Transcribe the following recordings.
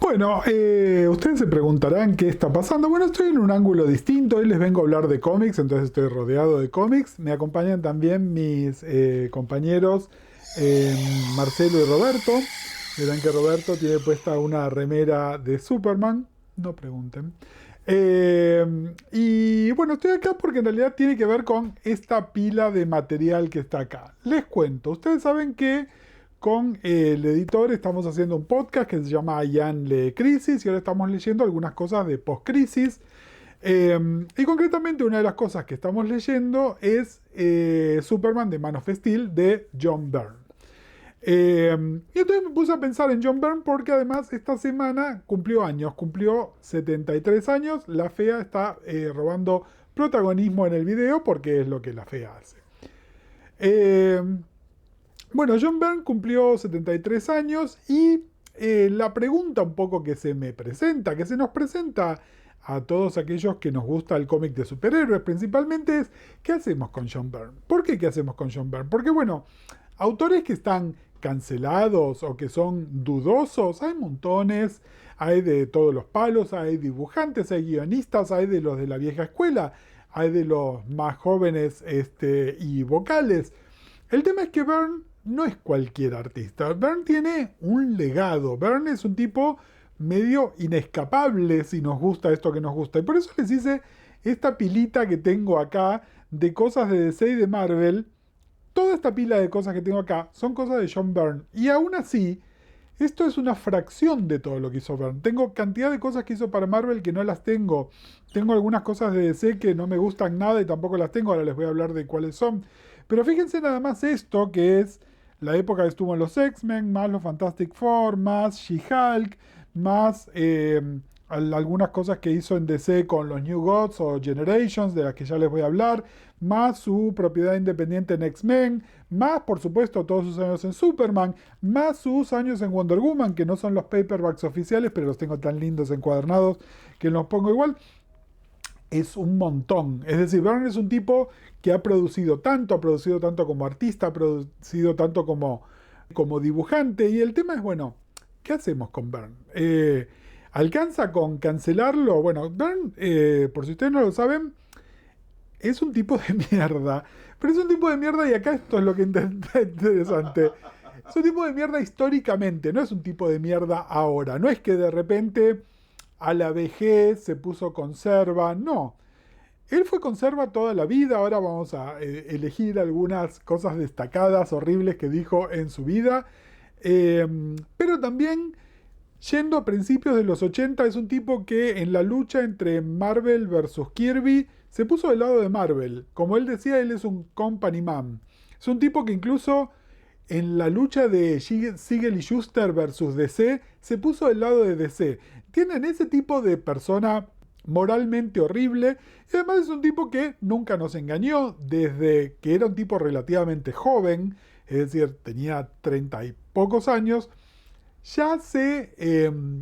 Bueno, ustedes se preguntarán qué está pasando. Bueno, estoy en un ángulo distinto. Hoy les vengo a hablar de cómics, entonces estoy rodeado de cómics. Me acompañan también mis compañeros Marcelo y Roberto. Verán que Roberto tiene puesta una remera de Superman. No pregunten. Y bueno, estoy acá porque en realidad tiene que ver con esta pila de material que está acá. Les cuento. Ustedes saben que con el editor estamos haciendo un podcast que se llama Ian lee Crisis y ahora estamos leyendo algunas cosas de post-crisis. Y concretamente una de las cosas que estamos leyendo es Superman de Man of Steel de John Byrne. Y entonces me puse a pensar en John Byrne porque además esta semana cumplió años, cumplió 73 años. La fea está robando protagonismo en el video porque es lo que la fea hace. Bueno, John Byrne cumplió 73 años y la pregunta un poco que se me presenta, que se nos presenta a todos aquellos que nos gusta el cómic de superhéroes principalmente es, ¿qué hacemos con John Byrne? ¿Por qué qué hacemos con John Byrne? Porque bueno, autores que están cancelados o que son dudosos, hay montones, hay de todos los palos, hay dibujantes, hay guionistas, hay de los de la vieja escuela, hay de los más jóvenes y vocales. El tema es que Byrne no es cualquier artista. Byrne tiene un legado. Byrne es un tipo medio inescapable si nos gusta esto que nos gusta. Y por eso les hice esta pilita que tengo acá de cosas de DC y de Marvel. Toda esta pila de cosas que tengo acá son cosas de John Byrne. Y aún así, esto es una fracción de todo lo que hizo Byrne. Tengo cantidad de cosas que hizo para Marvel que no las tengo. Tengo algunas cosas de DC que no me gustan nada y tampoco las tengo. Ahora les voy a hablar de cuáles son. Pero fíjense nada más esto, que es la época que estuvo en los X-Men, más los Fantastic Four, más She-Hulk, más algunas cosas que hizo en DC con los New Gods o Generations, de las que ya les voy a hablar, más su propiedad independiente en X-Men, más por supuesto todos sus años en Superman, más sus años en Wonder Woman, que no son los paperbacks oficiales, pero los tengo tan lindos encuadernados que los pongo igual. Es un montón. Es decir, Byrne es un tipo que ha producido tanto como artista, ha producido tanto como dibujante. Y el tema es, bueno, ¿qué hacemos con Byrne? ¿Alcanza con cancelarlo? Bueno, Byrne, por si ustedes no lo saben, es un tipo de mierda. Pero es un tipo de mierda y acá esto es lo que es interesante. Es un tipo de mierda históricamente, no es un tipo de mierda ahora. No es que de repente a la vejez se puso conserva, no. Él fue conserva toda la vida, ahora vamos a elegir algunas cosas destacadas, horribles que dijo en su vida, pero también, yendo a principios de los 80, es un tipo que en la lucha entre Marvel versus Kirby, se puso del lado de Marvel. Como él decía, él es un company man. Es un tipo que incluso en la lucha de Siegel y Shuster versus DC, se puso del lado de DC. Tienen ese tipo de persona moralmente horrible y además es un tipo que nunca nos engañó desde que era un tipo relativamente joven, es decir, tenía 30 y pocos años, ya se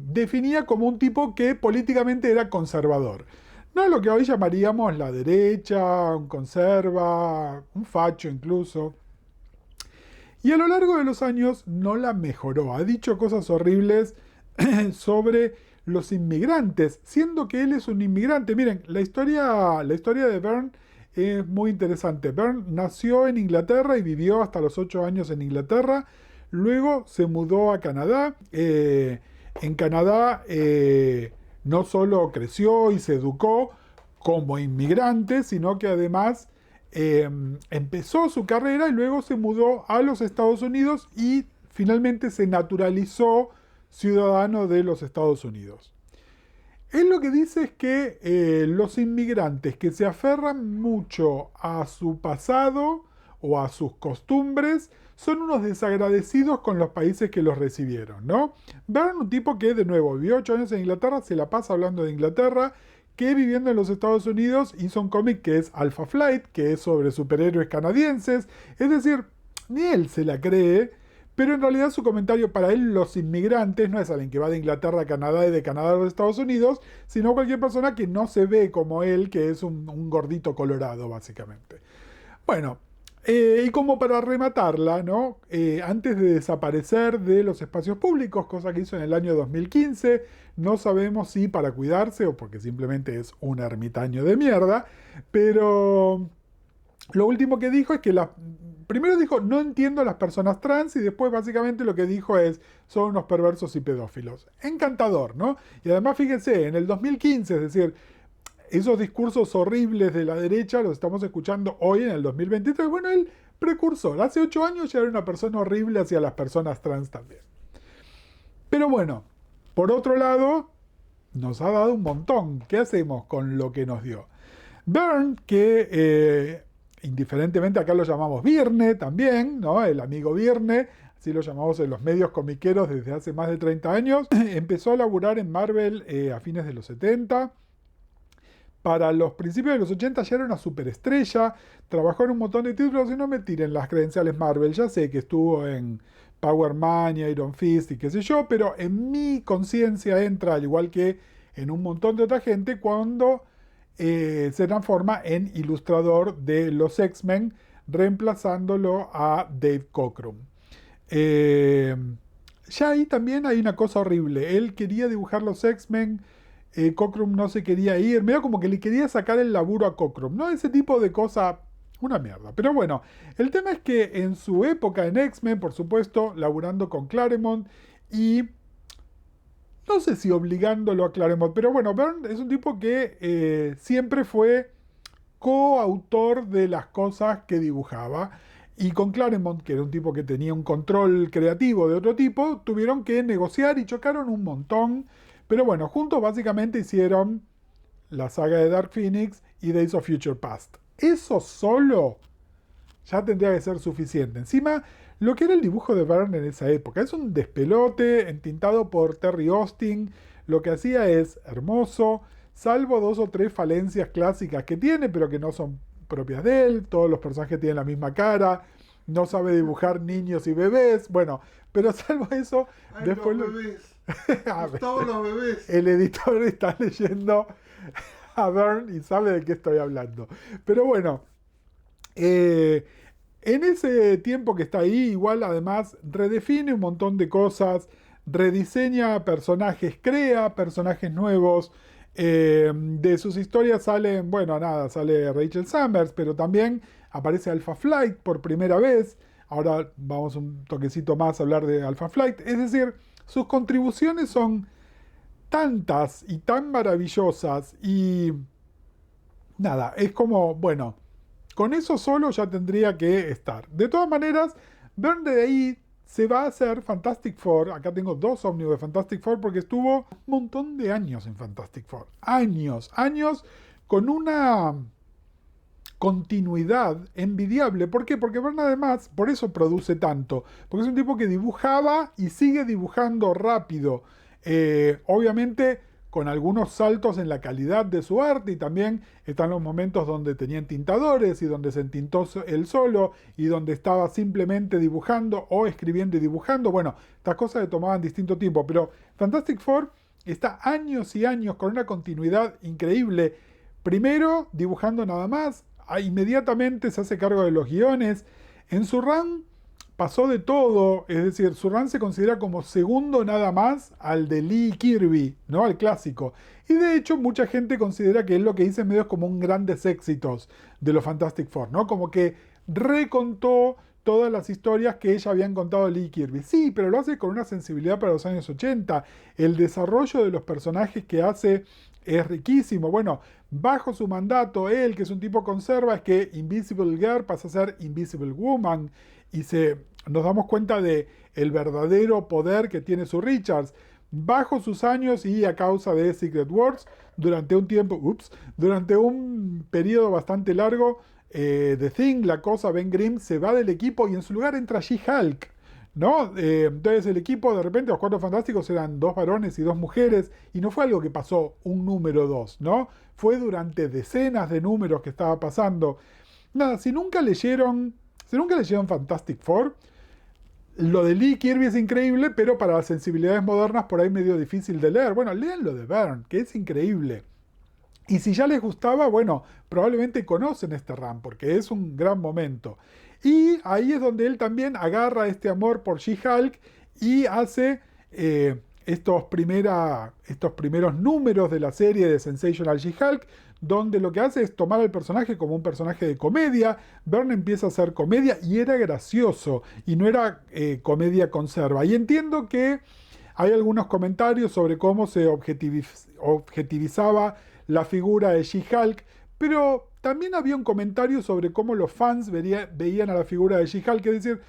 definía como un tipo que políticamente era conservador. No es lo que hoy llamaríamos la derecha, un conserva, un facho incluso. Y a lo largo de los años no la mejoró. Ha dicho cosas horribles sobre los inmigrantes, siendo que él es un inmigrante. Miren, la historia de Byrne es muy interesante. Byrne nació en Inglaterra y vivió hasta los 8 años en Inglaterra. Luego se mudó a Canadá. En Canadá no solo creció y se educó como inmigrante, sino que además empezó su carrera y luego se mudó a los Estados Unidos y finalmente se naturalizó ciudadano de los Estados Unidos. Él lo que dice es que los inmigrantes que se aferran mucho a su pasado o a sus costumbres son unos desagradecidos con los países que los recibieron, ¿no? Byrne, un tipo que de nuevo vivió 8 años en Inglaterra, se la pasa hablando de Inglaterra, que viviendo en los Estados Unidos hizo un cómic que es Alpha Flight, que es sobre superhéroes canadienses. Es decir, ni él se la cree, pero en realidad su comentario para él, los inmigrantes, no es alguien que va de Inglaterra a Canadá y de Canadá a los Estados Unidos, sino cualquier persona que no se ve como él, que es un gordito colorado, básicamente. Bueno, Y como para rematarla, ¿no? Antes de desaparecer de los espacios públicos, cosa que hizo en el año 2015, no sabemos si para cuidarse o porque simplemente es un ermitaño de mierda, pero lo último que dijo es que primero dijo, no entiendo a las personas trans, y después básicamente lo que dijo es, son unos perversos y pedófilos. Encantador, ¿no? Y además fíjense, en el 2015, es decir, esos discursos horribles de la derecha los estamos escuchando hoy en el 2023. Bueno, el precursor, hace 8 años ya era una persona horrible hacia las personas trans también. Pero bueno, por otro lado, nos ha dado un montón. ¿Qué hacemos con lo que nos dio? Byrne, que indiferentemente acá lo llamamos Virne también, ¿no? El amigo Virne, así lo llamamos en los medios comiqueros desde hace más de 30 años, empezó a laburar en Marvel a fines de los 70. Para los principios de los 80 ya era una superestrella, trabajó en un montón de títulos y no me tiren las credenciales Marvel, ya sé que estuvo en Power Man y Iron Fist y qué sé yo, pero en mi conciencia entra, al igual que en un montón de otra gente, cuando se transforma en ilustrador de los X-Men, reemplazándolo a Dave Cockrum. Eh, ya ahí también hay una cosa horrible, él quería dibujar los X-Men, Cockrum no se quería ir, medio como que le quería sacar el laburo a Cockrum, ¿no? Ese tipo de cosa, una mierda. Pero bueno, el tema es que en su época en X-Men, por supuesto, laburando con Claremont y no sé si obligándolo a Claremont, pero bueno, Byrne es un tipo que siempre fue coautor de las cosas que dibujaba. Y con Claremont, que era un tipo que tenía un control creativo de otro tipo, tuvieron que negociar y chocaron un montón. Pero bueno, juntos básicamente hicieron la saga de Dark Phoenix y Days of Future Past. Eso solo ya tendría que ser suficiente. Encima, lo que era el dibujo de Byrne en esa época es un despelote entintado por Terry Austin. Lo que hacía es hermoso, salvo 2 o 3 falencias clásicas que tiene, pero que no son propias de él. Todos los personajes tienen la misma cara. No sabe dibujar niños y bebés. Bueno, pero salvo eso, Ay, después los bebés. A ver, Gustavo, los bebés. el editor está leyendo a Byrne y sabe de qué estoy hablando. Pero bueno, en ese tiempo que está ahí, igual además redefine un montón de cosas, rediseña personajes, crea personajes nuevos. De sus historias salen, bueno, nada, sale Rachel Summers, pero también aparece Alpha Flight por primera vez. Ahora vamos un toquecito más a hablar de Alpha Flight. Es decir, sus contribuciones son tantas y tan maravillosas y nada, es como, bueno, con eso solo ya tendría que estar. De todas maneras, Byrne de ahí se va a hacer Fantastic Four. Acá tengo 2 ómnibus de Fantastic Four porque estuvo un montón de años en Fantastic Four. Años, años con una continuidad envidiable. ¿Por qué? Porque Byrne además, por eso produce tanto. Porque es un tipo que dibujaba y sigue dibujando rápido. Obviamente con algunos saltos en la calidad de su arte, y también están los momentos donde tenía entintadores y donde se entintó él solo y donde estaba simplemente dibujando o escribiendo y dibujando. Bueno, estas cosas le tomaban distinto tiempo, pero Fantastic Four está años y años con una continuidad increíble. Primero dibujando nada más, inmediatamente se hace cargo de los guiones. En su run pasó de todo, es decir, su run se considera como segundo nada más al de Lee Kirby, ¿no? Al clásico. Y de hecho mucha gente considera que él lo que dice medio es como un grandes éxitos de los Fantastic Four, ¿no? Como que recontó todas las historias que ella habían contado Lee Kirby. Sí, pero lo hace con una sensibilidad para los años 80. El desarrollo de los personajes que hace es riquísimo. Bueno, bajo su mandato, él, que es un tipo conserva, es que Invisible Girl pasa a ser Invisible Woman y nos damos cuenta de el verdadero poder que tiene su Richards. Bajo sus años y a causa de Secret Wars, durante un periodo bastante largo, The Thing, la cosa, Ben Grimm se va del equipo y en su lugar entra She-Hulk, ¿no? Entonces el equipo, de repente, los Cuatro Fantásticos eran 2 varones y 2 mujeres, y no fue algo que pasó un número 2, ¿no? Fue durante decenas de números que estaba pasando. Nada, si nunca leyeron Fantastic Four, lo de Lee Kirby es increíble, pero para las sensibilidades modernas por ahí medio difícil de leer. Bueno, lean lo de Byrne, que es increíble. Y si ya les gustaba, bueno, probablemente conocen este run, porque es un gran momento. Y ahí es donde él también agarra este amor por She-Hulk y hace estos primeros números de la serie de Sensational She-Hulk, donde lo que hace es tomar al personaje como un personaje de comedia. Byrne empieza a hacer comedia y era gracioso, y no era comedia conserva. Y entiendo que hay algunos comentarios sobre cómo se objetivizaba la figura de She-Hulk, pero también había un comentario sobre cómo los fans veían a la figura de She-Hulk, es decir,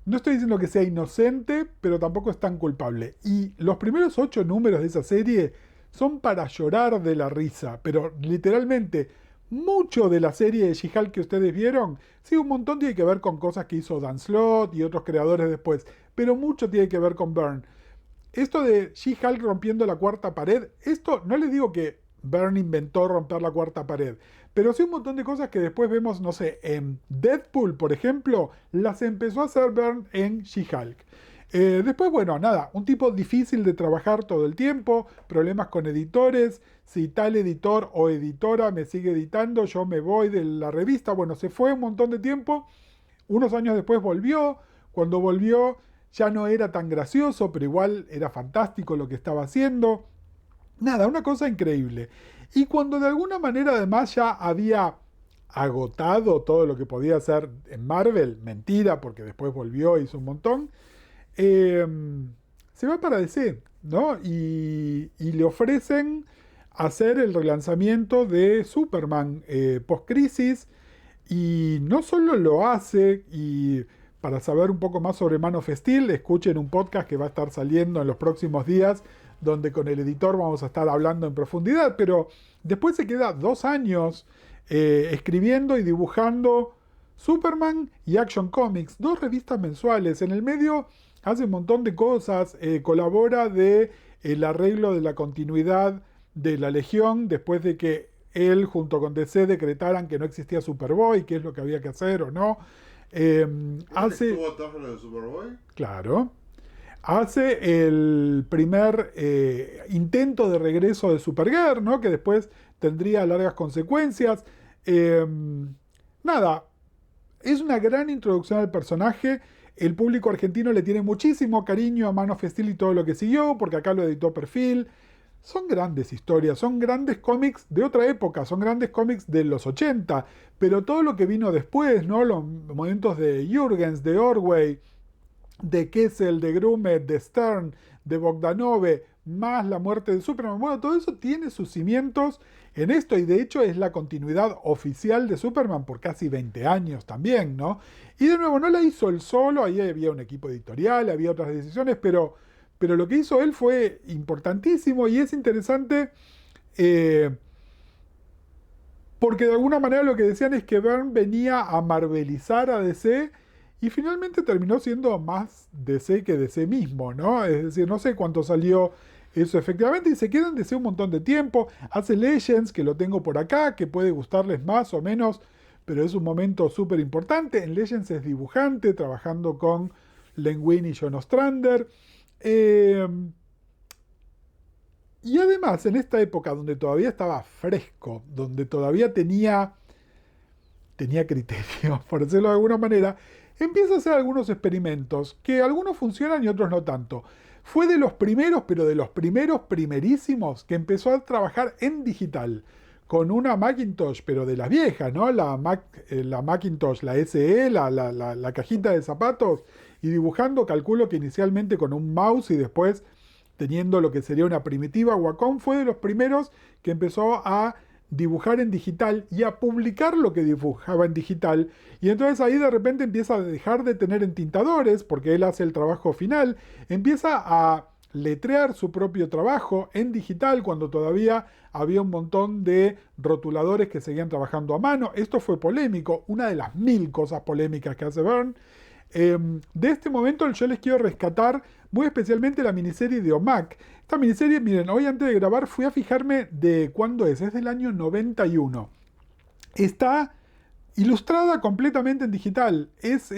no estoy diciendo que sea inocente, pero tampoco es tan culpable. Y los primeros 8 números de esa serie son para llorar de la risa, pero literalmente mucho de la serie de She-Hulk que ustedes vieron, sí, un montón tiene que ver con cosas que hizo Dan Slott y otros creadores después, pero mucho tiene que ver con Byrne. Esto de She-Hulk rompiendo la cuarta pared, esto no les digo que Byrne inventó romper la cuarta pared, pero sí un montón de cosas que después vemos, no sé, en Deadpool, por ejemplo, las empezó a hacer Byrne en She-Hulk. Después, bueno, nada, un tipo difícil de trabajar todo el tiempo, problemas con editores, si tal editor o editora me sigue editando, yo me voy de la revista. Bueno, se fue un montón de tiempo, unos años después volvió, cuando volvió ya no era tan gracioso, pero igual era fantástico lo que estaba haciendo. Nada, una cosa increíble. Y cuando de alguna manera además ya había agotado todo lo que podía hacer en Marvel, mentira, porque después volvió e hizo un montón, eh, se va para DC, ¿no? Y le ofrecen hacer el relanzamiento de Superman post-crisis, y no solo lo hace, y para saber un poco más sobre Man of Steel, escuchen un podcast que va a estar saliendo en los próximos días, donde con el editor vamos a estar hablando en profundidad, pero después se queda 2 años escribiendo y dibujando Superman y Action Comics, 2 revistas mensuales. En el medio hace un montón de cosas, colabora de el arreglo de la continuidad de la Legión, después de que él junto con DC decretaran que no existía Superboy, qué es lo que había que hacer o no. Hace... ¿Estuvo atrás de Superboy? Claro. Hace el primer intento de regreso de Supergirl, ¿no? Que después tendría largas consecuencias. Eh, Nada, es una gran introducción al personaje. El público argentino le tiene muchísimo cariño a Man of Steel y todo lo que siguió, porque acá lo editó Perfil. Son grandes historias, son grandes cómics de otra época, son grandes cómics de los 80, pero todo lo que vino después, ¿no? Los momentos de Jürgens, de Ordway, de Kessel, de Grumet, de Stern, de Bogdanove, más la muerte de Superman. Bueno, todo eso tiene sus cimientos en esto, y de hecho es la continuidad oficial de Superman por casi 20 años también, ¿no? Y de nuevo, no la hizo él solo, ahí había un equipo editorial, había otras decisiones, pero lo que hizo él fue importantísimo, y es interesante porque de alguna manera lo que decían es que Byrne venía a marvelizar a DC, y finalmente terminó siendo más DC que DC mismo, ¿no? Es decir, no sé cuánto salió eso efectivamente, y se queda en DC un montón de tiempo. Hace Legends, que lo tengo por acá, que puede gustarles más o menos, pero es un momento súper importante. En Legends es dibujante, trabajando con Len Wein y John Ostrander. Eh, y además, en esta época donde todavía estaba fresco, donde todavía tenía criterio, por decirlo de alguna manera, empieza a hacer algunos experimentos, que algunos funcionan y otros no tanto. Fue de los primeros, pero de los primerísimos, que empezó a trabajar en digital, con una Macintosh, pero de las viejas, ¿no? La Macintosh, la SE, la cajita de zapatos, y dibujando, calculo que inicialmente con un mouse y después teniendo lo que sería una primitiva Wacom. Fue de los primeros que empezó a dibujar en digital y a publicar lo que dibujaba en digital, y entonces ahí de repente empieza a dejar de tener entintadores porque él hace el trabajo final, empieza a letrear su propio trabajo en digital cuando todavía había un montón de rotuladores que seguían trabajando a mano. Esto fue polémico, una de las 1000 cosas polémicas que hace Byrne. De este momento yo les quiero rescatar muy especialmente la miniserie de OMAC. Esta miniserie, miren, hoy antes de grabar fui a fijarme de cuándo es del año 91. Está ilustrada completamente en digital. Es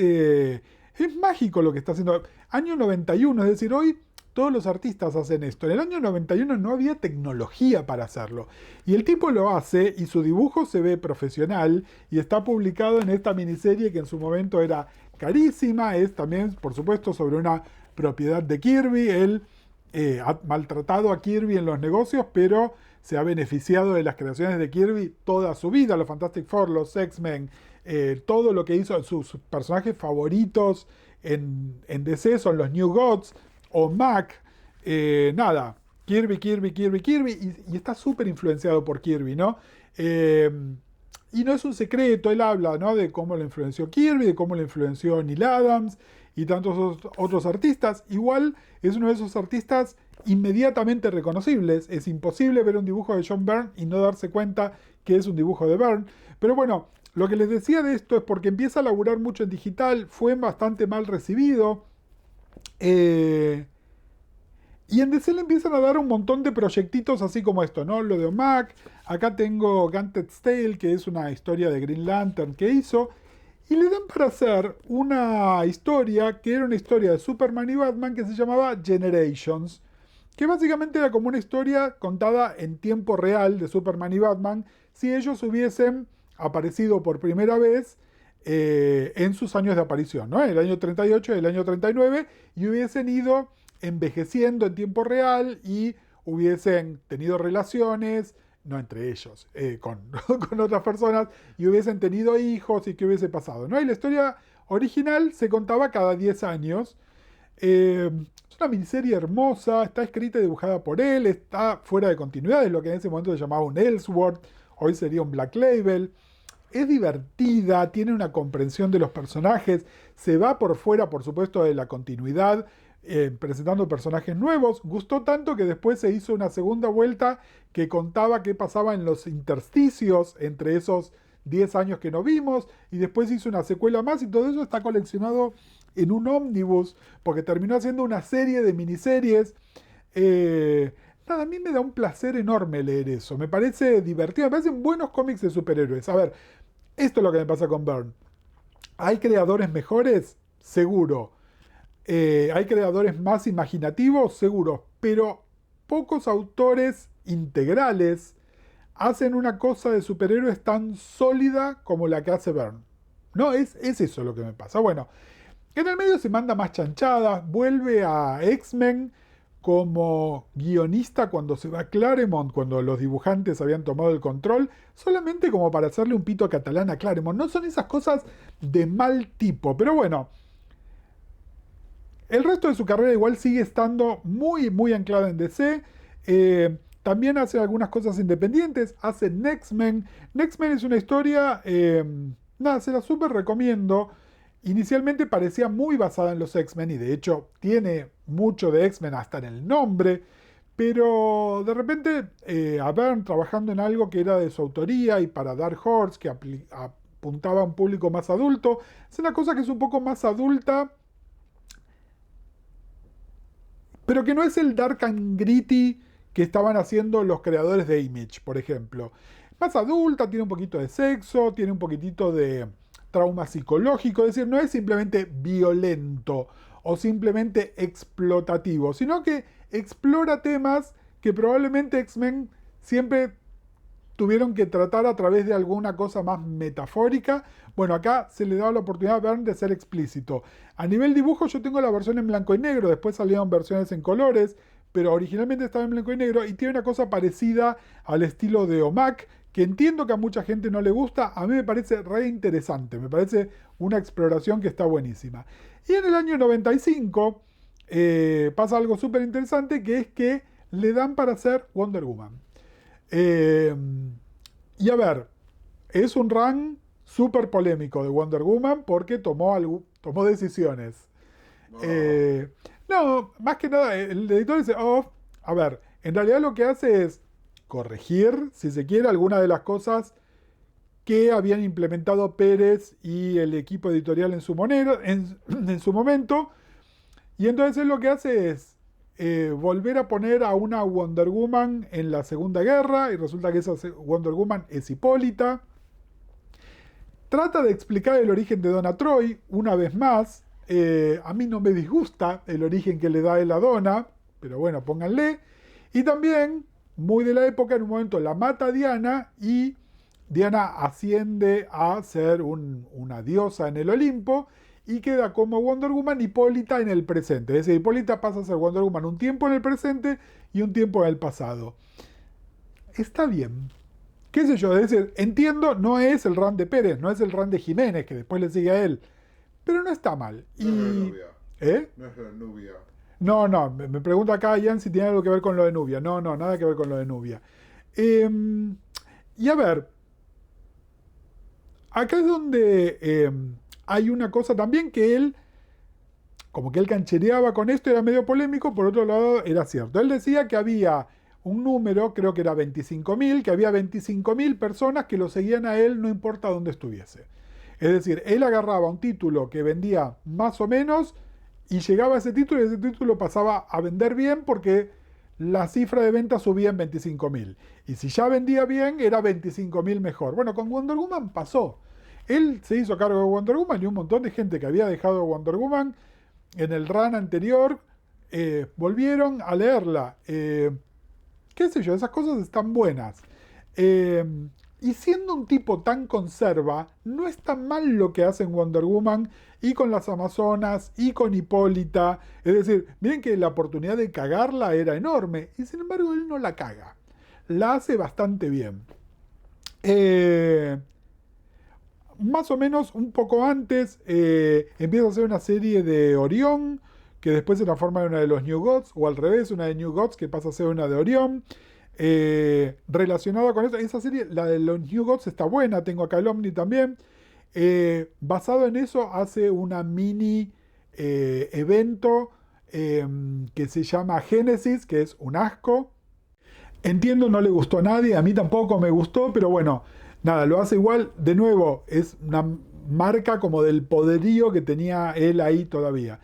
mágico lo que está haciendo. Año 91, es decir, hoy todos los artistas hacen esto. En el año 91 no había tecnología para hacerlo. Y el tipo lo hace y su dibujo se ve profesional y está publicado en esta miniserie que en su momento era carísima. Es también, por supuesto, sobre una propiedad de Kirby. Él ha maltratado a Kirby en los negocios, pero se ha beneficiado de las creaciones de Kirby toda su vida. Los Fantastic Four, los X-Men, todo lo que hizo, sus personajes favoritos en DC son los New Gods o Mac. Nada, Kirby, Kirby, Kirby, Kirby. Y está súper influenciado por Kirby, ¿no? Y no es un secreto, él habla, ¿no?, de cómo lo influenció Kirby, de cómo lo influenció Neil Adams y tantos otros artistas. Igual es uno de esos artistas inmediatamente reconocibles. Es imposible ver un dibujo de John Byrne y no darse cuenta que es un dibujo de Byrne. Pero bueno, lo que les decía de esto es porque empieza a laburar mucho en digital, fue bastante mal recibido. Y en DC le empiezan a dar un montón de proyectitos así como esto, ¿no? Lo de OMAC. Acá tengo Gauntlet's Tale, que es una historia de Green Lantern que hizo. Y le dan para hacer una historia que era una historia de Superman y Batman que se llamaba Generations. Que básicamente era como una historia contada en tiempo real de Superman y Batman si ellos hubiesen aparecido por primera vez en sus años de aparición, ¿no? En el año 38 y el año 39, y hubiesen ido envejeciendo en tiempo real y hubiesen tenido relaciones, no entre ellos, con otras personas, y hubiesen tenido hijos y qué hubiese pasado, ¿no? Y la historia original se contaba cada 10 años. Es una miniserie hermosa, está escrita y dibujada por él, está fuera de continuidad, es lo que en ese momento se llamaba un Elseworld, hoy sería un Black Label. Es divertida, tiene una comprensión de los personajes, se va por fuera, por supuesto, de la continuidad, presentando personajes nuevos. Gustó tanto que después se hizo una segunda vuelta que contaba qué pasaba en los intersticios entre esos 10 años que no vimos, y después hizo una secuela más, y todo eso está coleccionado en un ómnibus, porque terminó haciendo una serie de miniseries. Nada, a mí me da un placer enorme leer eso, me parece divertido, me parecen buenos cómics de superhéroes. A ver, esto es lo que me pasa con Byrne. ¿Hay creadores mejores? Seguro. ¿Hay creadores más imaginativos? Seguro. Pero pocos autores integrales hacen una cosa de superhéroes tan sólida como la que hace Byrne. No, es eso lo que me pasa. Bueno, en el medio se manda más chanchadas, vuelve a X-Men como guionista cuando se va a Claremont, cuando los dibujantes habían tomado el control, solamente como para hacerle un pito catalán a Claremont. No son esas cosas de mal tipo, pero bueno, el resto de su carrera igual sigue estando muy, muy anclada en DC. También hace algunas cosas independientes, hace Next-Men. Next-Men es una historia, nada, se la súper recomiendo. Inicialmente parecía muy basada en los X-Men y de hecho tiene mucho de X-Men hasta en el nombre, pero de repente a Byrne trabajando en algo que era de su autoría y para Dark Horse, que apuntaba a un público más adulto, es una cosa que es un poco más adulta, pero que no es el dark and gritty que estaban haciendo los creadores de Image, por ejemplo. Más adulta, tiene un poquito de sexo, tiene un poquitito de trauma psicológico, es decir, no es simplemente violento o simplemente explotativo, sino que explora temas que probablemente X-Men siempre tuvieron que tratar a través de alguna cosa más metafórica. Bueno, acá se le da la oportunidad a Byrne de ser explícito. A nivel dibujo yo tengo la versión en blanco y negro, después salieron versiones en colores, pero originalmente estaba en blanco y negro y tiene una cosa parecida al estilo de OMAC, que entiendo que a mucha gente no le gusta, a mí me parece re interesante, me parece una exploración que está buenísima. Y en el año 95 pasa algo súper interesante, que es que le dan para hacer Wonder Woman. Y a ver, es un run súper polémico de Wonder Woman porque tomó decisiones. No. No, más que nada, el editor dice, oh, a ver, en realidad lo que hace es corregir, si se quiere, algunas de las cosas que habían implementado Pérez y el equipo editorial en su momento. Y entonces él lo que hace es volver a poner a una Wonder Woman en la Segunda Guerra, y resulta que esa Wonder Woman es Hipólita. Trata de explicar el origen de Donna Troy, una vez más. A mí no me disgusta el origen que le da él a Donna. pero bueno, pónganle. Y también, muy de la época, en un momento la mata Diana y Diana asciende a ser una diosa en el Olimpo y queda como Wonder Woman Hipólita en el presente. Es decir, Hipólita pasa a ser Wonder Woman un tiempo en el presente y un tiempo en el pasado. Está bien. ¿Qué sé yo? Es decir, entiendo, no es el run de Pérez, no es el run de Jiménez, que después le sigue a él. Pero no está mal. No es lo de Nubia. ¿Eh? No es lo de Nubia. No, me pregunta acá Ian si tiene algo que ver con lo de Nubia. No, nada que ver con lo de Nubia. Y a ver, acá es donde hay una cosa también que él, como que él canchereaba con esto, era medio polémico, por otro lado era cierto. Él decía que había un número, creo que era 25.000, que había 25.000 personas que lo seguían a él no importa dónde estuviese. Es decir, él agarraba un título que vendía más o menos y llegaba a ese título y ese título pasaba a vender bien porque la cifra de venta subía en 25.000. Y si ya vendía bien, era 25.000 mejor. Bueno, con Wonder Woman pasó. Él se hizo cargo de Wonder Woman y un montón de gente que había dejado Wonder Woman en el run anterior volvieron a leerla. Qué sé yo, esas cosas están buenas. Y siendo un tipo tan conserva, no es tan mal lo que hace en Wonder Woman y con las Amazonas y con Hipólita. Es decir, miren que la oportunidad de cagarla era enorme y sin embargo él no la caga. La hace bastante bien. Más o menos un poco antes empieza a hacer una serie de Orión que después se transforma en una de los New Gods, o al revés, una de New Gods que pasa a ser una de Orión. Relacionada con eso, esa serie, la de los New Gods está buena, tengo acá el Omni también. Basado en eso, hace una mini evento que se llama Génesis, que es un asco. Entiendo, no le gustó a nadie, a mí tampoco me gustó, pero bueno, nada, lo hace igual. De nuevo, es una marca como del poderío que tenía él ahí todavía.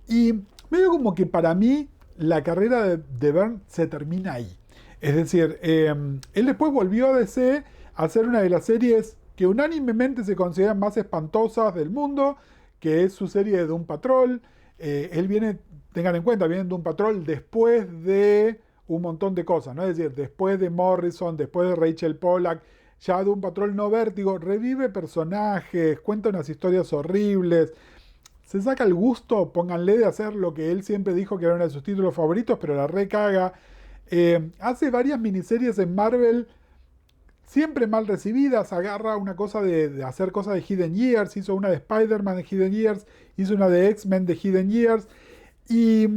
Y medio como que para mí la carrera de Byrne se termina ahí. Es decir, él después volvió a DC a hacer una de las series que unánimemente se consideran más espantosas del mundo, que es su serie de Doom Patrol. Él viene, tengan en cuenta, viene de Doom Patrol después de un montón de cosas, ¿no? Es decir, después de Morrison, después de Rachel Pollack, ya Doom Patrol no Vértigo, revive personajes, cuenta unas historias horribles. Se saca el gusto, pónganle, de hacer lo que él siempre dijo que era uno de sus títulos favoritos, pero la recaga. Hace varias miniseries en Marvel, siempre mal recibidas. Agarra una cosa de hacer cosas de Hidden Years. Hizo una de Spider-Man de Hidden Years, hizo una de X-Men de Hidden Years. Y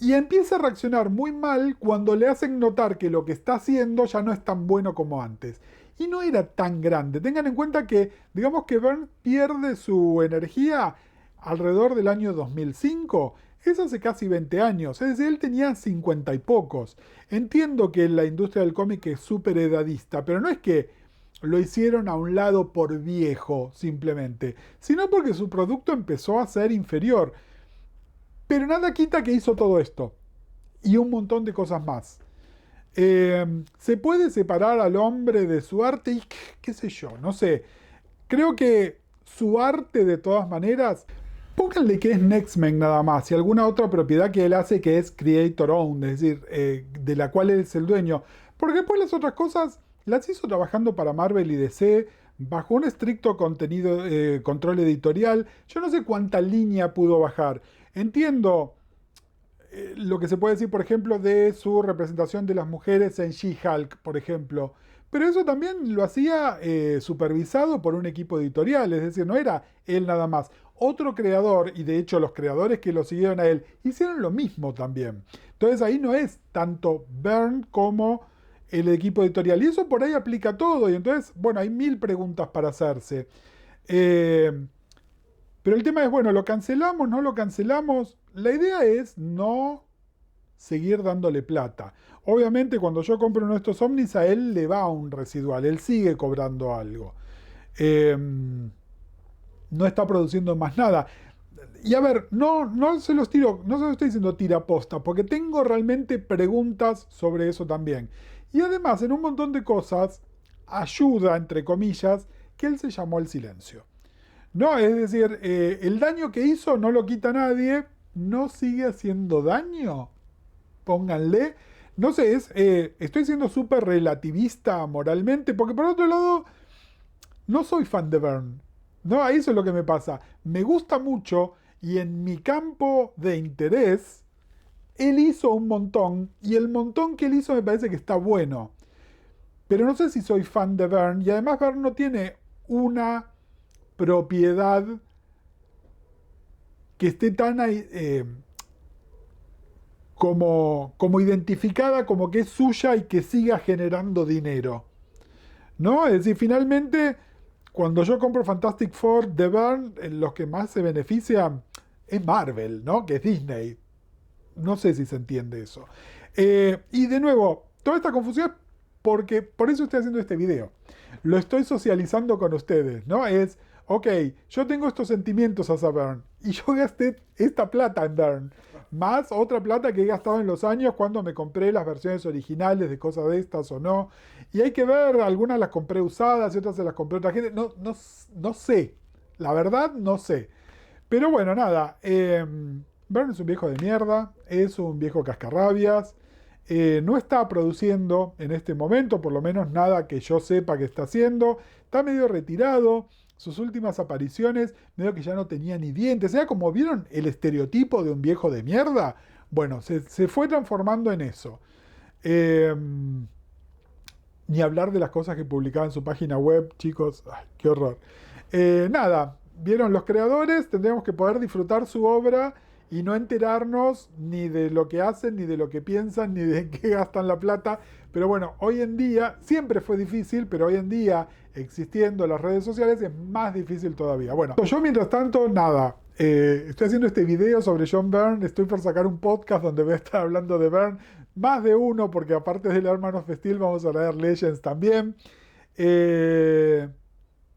empieza a reaccionar muy mal cuando le hacen notar que lo que está haciendo ya no es tan bueno como antes. Y no era tan grande. Tengan en cuenta que, digamos que Byrne pierde su energía alrededor del año 2005. Es hace casi 20 años. Es decir, él tenía 50 y pocos. Entiendo que la industria del cómic es súper edadista, pero no es que lo hicieron a un lado por viejo, simplemente, sino porque su producto empezó a ser inferior. Pero nada quita que hizo todo esto. Y un montón de cosas más. ¿Se puede separar al hombre de su arte? Y qué sé yo, no sé. Creo que su arte, de todas maneras, pónganle que es Nextmen nada más, y alguna otra propiedad que él hace que es Creator Owned, es decir, de la cual él es el dueño. Porque después las otras cosas las hizo trabajando para Marvel y DC, bajo un estricto control editorial. Yo no sé cuánta línea pudo bajar. Entiendo lo que se puede decir, por ejemplo, de su representación de las mujeres en She-Hulk, por ejemplo. Pero eso también lo hacía supervisado por un equipo editorial, es decir, no era él nada más. Otro creador, y de hecho los creadores que lo siguieron a él, hicieron lo mismo también. Entonces ahí no es tanto Byrne como el equipo editorial. Y eso por ahí aplica todo. Y entonces, bueno, hay mil preguntas para hacerse. Pero el tema es, bueno, ¿lo cancelamos? ¿No lo cancelamos? La idea es no seguir dándole plata. Obviamente cuando yo compro uno de estos Omnis a él le va un residual, él sigue cobrando algo. No está produciendo más nada. Y a ver, no se los tiro, no se los estoy diciendo tira posta, porque tengo realmente preguntas sobre eso también. Y además, en un montón de cosas, ayuda, entre comillas, que él se llamó al silencio. No, es decir, el daño que hizo no lo quita nadie, no sigue haciendo daño. pónganle. No sé, estoy siendo súper relativista moralmente, porque por otro lado, no soy fan de Verne. No, eso es lo que me pasa. Me gusta mucho y en mi campo de interés, él hizo un montón y el montón que él hizo me parece que está bueno. Pero no sé si soy fan de Verne y además Verne no tiene una propiedad que esté tan como identificada como que es suya y que siga generando dinero. ¿No? Es decir, finalmente, cuando yo compro Fantastic Four de Verne, los que más se benefician es Marvel, ¿no? Que es Disney. No sé si se entiende eso. Y de nuevo, toda esta confusión es porque por eso estoy haciendo este video. Lo estoy socializando con ustedes, ¿no? Es, ok, yo tengo estos sentimientos hacia Verne y yo gasté esta plata en Verne, más otra plata que he gastado en los años cuando me compré las versiones originales de cosas de estas o no. Y hay que ver, algunas las compré usadas y otras se las compré otra gente. No sé, la verdad no sé. Pero bueno, nada. Verne es un viejo de mierda, es un viejo cascarrabias. No está produciendo en este momento, por lo menos nada que yo sepa que está haciendo. Está medio retirado. Sus últimas apariciones, medio que ya no tenía ni dientes. Era como, ¿vieron el estereotipo de un viejo de mierda? Bueno, se fue transformando en eso. Eh, Ni hablar de las cosas que publicaba en su página web, chicos. Ay, qué horror. Nada, vieron los creadores, tendríamos que poder disfrutar su obra y no enterarnos ni de lo que hacen, ni de lo que piensan, ni de en qué gastan la plata. Pero bueno, hoy en día, siempre fue difícil, pero hoy en día, existiendo las redes sociales, es más difícil todavía. Bueno, yo mientras tanto, nada. Estoy haciendo este video sobre John Byrne, estoy por sacar un podcast donde voy a estar hablando de Byrne, más de uno, porque aparte de leer Man of Steel vamos a leer Legends también. Eh,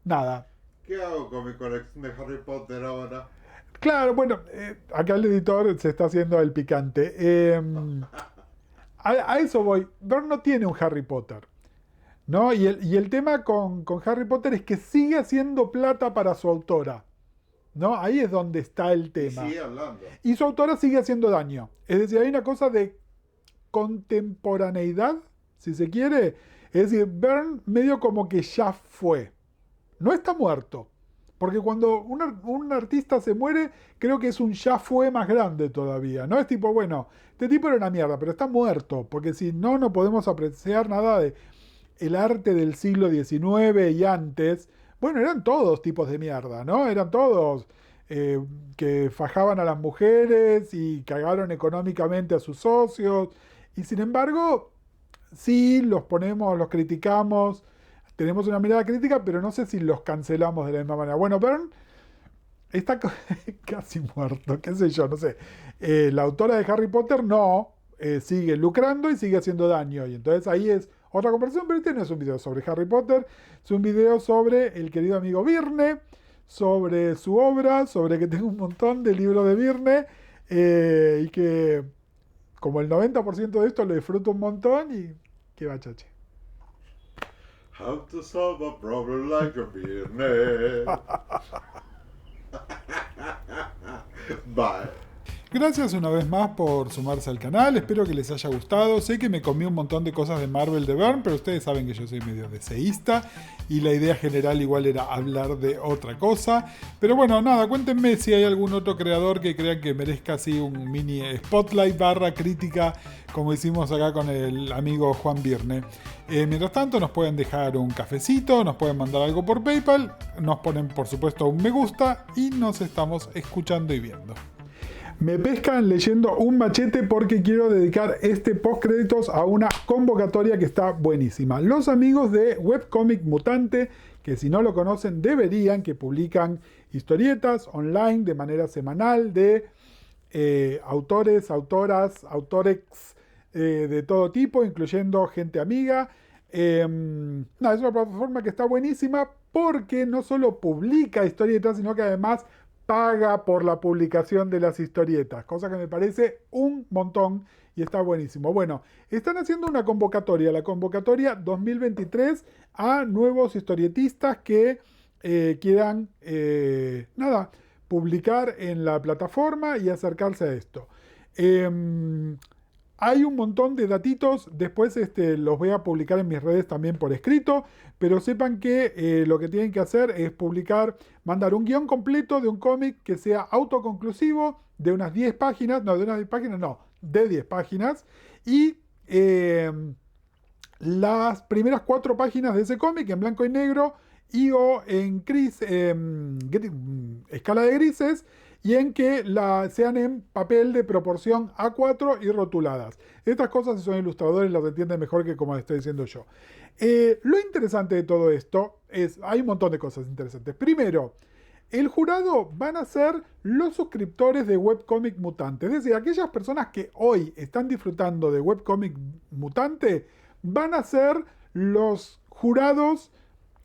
Nada. ¿Qué hago con mi colección de Harry Potter ahora? Claro, bueno, acá el editor se está haciendo el picante. A eso voy. Byrne no tiene un Harry Potter, ¿no? Y el tema con Harry Potter es que sigue haciendo plata para su autora, ¿no? Ahí es donde está el Y tema. sigue hablando. Y su autora sigue haciendo daño. Es decir, hay una cosa de contemporaneidad, si se quiere. Es decir, Byrne medio como que ya fue. No está muerto. Porque cuando un artista se muere, creo que es un ya fue más grande todavía. No es tipo, bueno, este tipo era una mierda, pero está muerto. Porque si no, no podemos apreciar nada de el arte del siglo XIX y antes. Bueno, eran todos tipos de mierda, ¿no? Eran todos que fajaban a las mujeres y cagaron económicamente a sus socios. Y sin embargo, sí, los ponemos, los criticamos, tenemos una mirada crítica, pero no sé si los cancelamos de la misma manera. Bueno, Byrne está casi muerto, qué sé yo, no sé. La autora de Harry Potter no, sigue lucrando y sigue haciendo daño. Y entonces ahí es otra conversación, pero este no es un video sobre Harry Potter, es un video sobre el querido amigo Virne, sobre su obra, sobre que tengo un montón de libros de Virne y que como el 90% de esto lo disfruto un montón y qué bachache. How to solve a problem like a business. Bye. Gracias una vez más por sumarse al canal, espero que les haya gustado. Sé que me comí un montón de cosas de Marvel de Byrne, pero ustedes saben que yo soy medio deseísta y la idea general igual era hablar de otra cosa. Pero bueno, nada, cuéntenme si hay algún otro creador que crean que merezca así un mini spotlight barra crítica como hicimos acá con el amigo Juan Virne. Mientras tanto nos pueden dejar un cafecito, nos pueden mandar algo por PayPal, nos ponen por supuesto un me gusta y nos estamos escuchando y viendo. Me pescan leyendo un machete porque quiero dedicar este postcréditos a una convocatoria que está buenísima. Los amigos de Webcomic Mutante, que si no lo conocen deberían, que publican historietas online de manera semanal de autores, autoras, autorex de todo tipo, incluyendo gente amiga. Es una plataforma que está buenísima porque no solo publica historietas, sino que además paga por la publicación de las historietas, cosa que me parece un montón y está buenísimo. Bueno, están haciendo una convocatoria, la convocatoria 2023 a nuevos historietistas que quieran, publicar en la plataforma y acercarse a esto. hay un montón de datitos, después los voy a publicar en mis redes también por escrito, pero sepan que lo que tienen que hacer es mandar un guión completo de un cómic que sea autoconclusivo, de unas 10 páginas, no, de unas 10 páginas, no, de 10 páginas, y las primeras 4 páginas de ese cómic en blanco y negro y o en escala de grises, y en que sean en papel de proporción A4 y rotuladas. Estas cosas, si son ilustradores, las entienden mejor que como estoy diciendo yo. Lo interesante de todo esto hay un montón de cosas interesantes. Primero, el jurado van a ser los suscriptores de Webcomic Mutante. Es decir, aquellas personas que hoy están disfrutando de Webcomic Mutante van a ser los jurados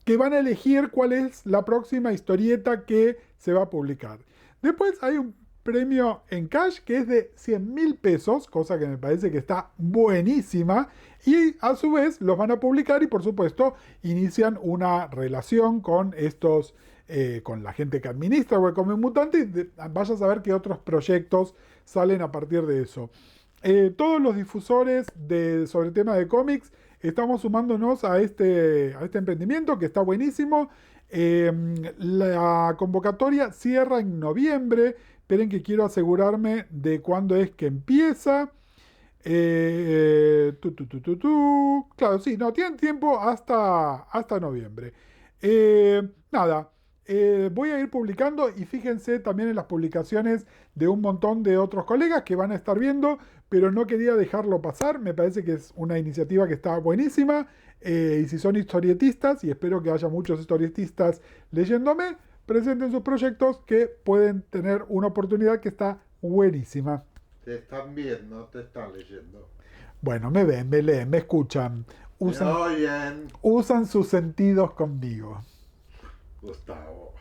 que van a elegir cuál es la próxima historieta que se va a publicar. Después hay un premio en cash que es de 100.000 pesos, cosa que me parece que está buenísima, y a su vez los van a publicar y por supuesto inician una relación con con la gente que administra Webcomic Mutante, y vaya a saber qué otros proyectos salen a partir de eso. Todos los difusores sobre el tema de cómics estamos sumándonos a este emprendimiento que está buenísimo. La convocatoria cierra en noviembre. Esperen que quiero asegurarme de cuándo es que empieza. Claro, sí, no, tienen tiempo hasta noviembre. Nada. Voy a ir publicando y fíjense también en las publicaciones de un montón de otros colegas que van a estar viendo, pero no quería dejarlo pasar. Me parece que es una iniciativa que está buenísima, y si son historietistas, y espero que haya muchos historietistas leyéndome, presenten sus proyectos que pueden tener una oportunidad que está buenísima. Te están viendo, te están leyendo. Bueno, me ven, me leen, me escuchan, Me oyen. usan sus sentidos conmigo. Gustavo.